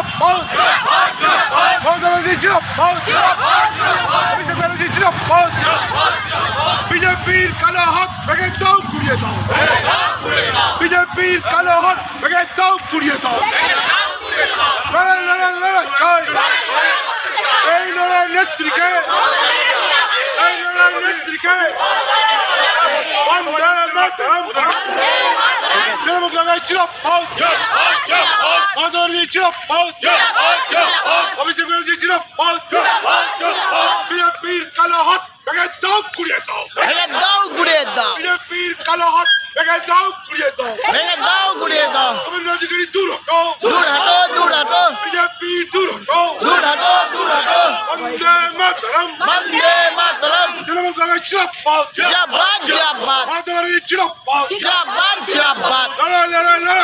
জিন্দাবাদ মমতা ব্যানার্জি জিন্দাবাদ অভিষেক ব্যানার্জি জিন্দাবাদ বিজেপির কালো হাত ভেঙে দাও গুড়িয়ে দাও বিজেপির কালো হাত ভেঙে দাও গুড়িয়ে দাও এই লড়াই নেত্রীকে বন্দে মাতরম জনমত লাগাইছিল মমতা ছিল অভিষেক ব্যানার্জি ছিল বিজেপির কালো হাত ভেঙে দাও গুড়িয়ে দাও বিজেপির কালো হাত ভেঙে দাও গুড়িয়ে দাও রবীন্দ্রনাথগিরি দূর হটো বিজেপি দূর হটো বন্দে মাতরম জনমত লাগাইছিল মমতা ব্যানার্জি ছিল লড়াই